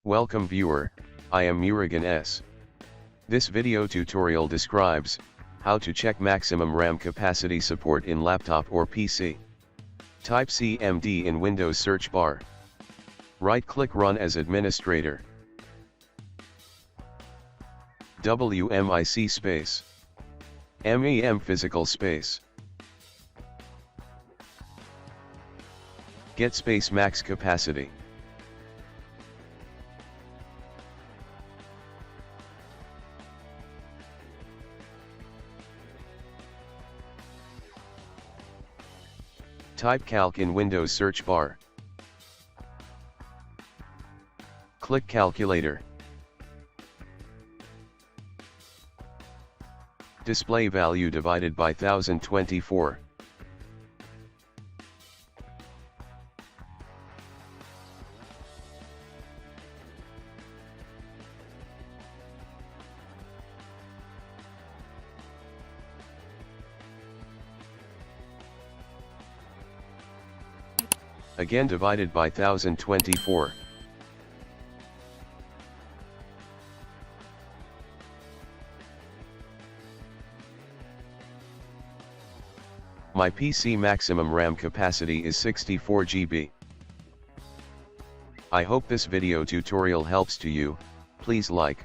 Welcome viewer, I am Murugan S. This video tutorial describes how to check maximum RAM capacity support in laptop or PC. Type CMD in Windows search bar. Right-click Run as administrator. WMIC space. MEM physical space. Get space max capacity. Type calc in Windows search bar. Click calculator. Display value divided by 1024. Again divided by 1024. My PC maximum RAM capacity is 64 GB. I hope this video tutorial helps to you. Please like,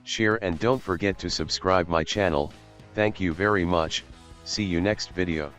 share and don't forget to subscribe my channel. Thank you very much. See you next video.